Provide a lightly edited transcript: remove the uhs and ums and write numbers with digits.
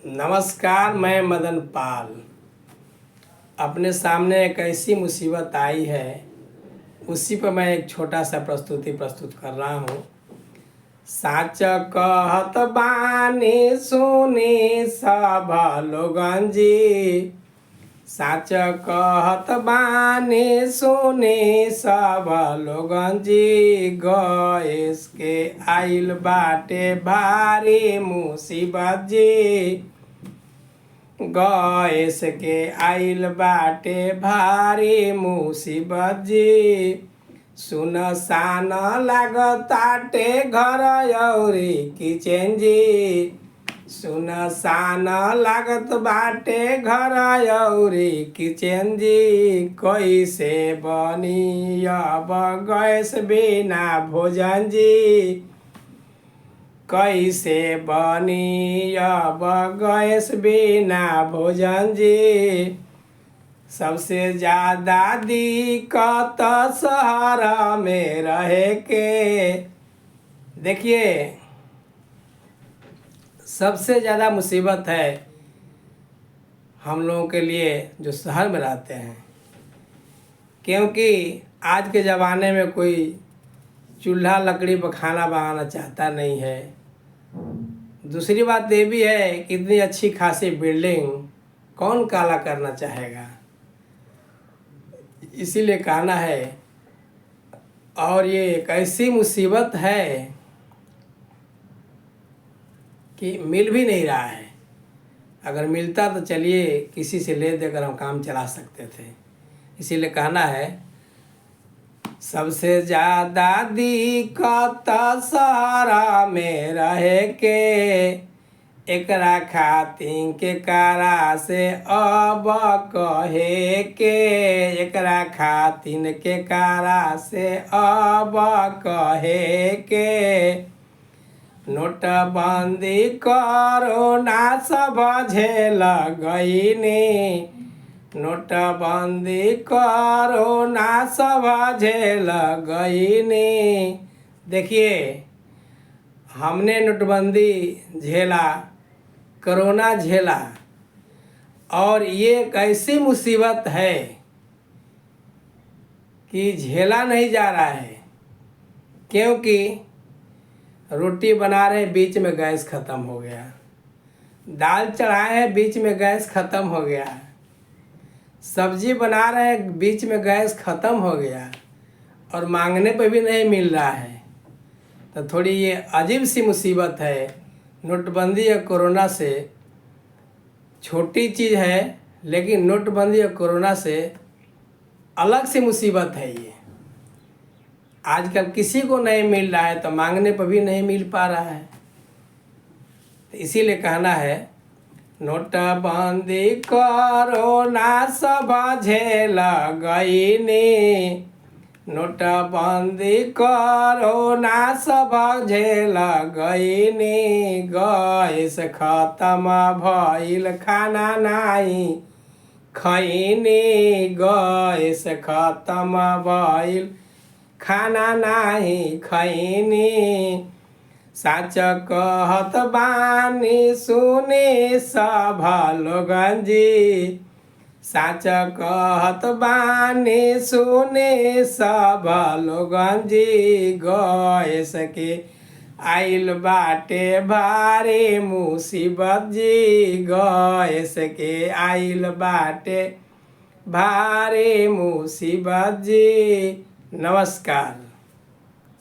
नमस्कार, मैं मदन पाल। अपने सामने एक ऐसी मुसीबत आई है, उसी पर मैं एक छोटा सा प्रस्तुति प्रस्तुत कर रहा हूँ। साच कहत बानी सुनी सब लोगन जी, साच कहत बानी सुनी सब लोगन जी, गैस के आइल बाटे भारी मुसीबत जी, गैस के आइल बाटे भारी मुसीबत जी। सुनसान लागताटे घर अउरी किचन जी, सुनसान लागत बाटे घर अउरी किचन जी। कैसे बनी अब गैस बिना भोजन जी, कैसे बनी अब गैस बिना भोजन जी। सबसे ज़्यादा दिक्कत शहर में रहे के। देखिए, सबसे ज़्यादा मुसीबत है हम लोगों के लिए जो शहर में रहते हैं, क्योंकि आज के ज़माने में कोई चूल्हा लकड़ी पर खाना बनाना चाहता नहीं है। दूसरी बात ये भी है कि इतनी अच्छी खासी बिल्डिंग कौन काला करना चाहेगा, इसीलिए कहना है। और ये एक ऐसी मुसीबत है कि मिल भी नहीं रहा है। अगर मिलता तो चलिए किसी से ले देकर हम काम चला सकते थे। इसीलिए कहना है, सबसे ज़्यादा दिक्कत शहर में रहे के, एकरा खातिर के कारा से अब कहे के, एकरा खातिर के कारा से अब कहे के। नोटबंदी कोरोना सब झेल गईनी, नोटबंदी कोरोना सब झेल गईनी। देखिए, हमने नोटबंदी झेला, कोरोना झेला, और ये एक ऐसी मुसीबत है कि झेला नहीं जा रहा है। क्योंकि रोटी बना रहे बीच में गैस ख़त्म हो गया, दाल चढ़ाए हैं बीच में गैस ख़त्म हो गया, सब्जी बना रहे हैं बीच में गैस ख़त्म हो गया, और मांगने पे भी नहीं मिल रहा है। तो थोड़ी ये अजीब सी मुसीबत है। नोटबंदी या कोरोना से छोटी चीज़ है, लेकिन नोटबंदी या कोरोना से अलग सी मुसीबत है ये। आजकल किसी को नहीं मिल रहा है तो मांगने पर भी नहीं मिल पा रहा है। तो इसीलिए कहना है, नोटबंदी कोरोना सब झेल गईनी, नोटबंदी कोरोना सब झेल गईनी। गैस खत्म भइल खाना नाही खईनी, गैस खत्म भइल खाना नाही खईनी। साच कहत बानी सुनी सब लोगन जी, साच कहत बानी सुनी सब लोगन जी। गैस के आइल बाटे भारी मुसीबत जी, गैस के आइल बाटे भारी मुसीबत जी। नमस्कार।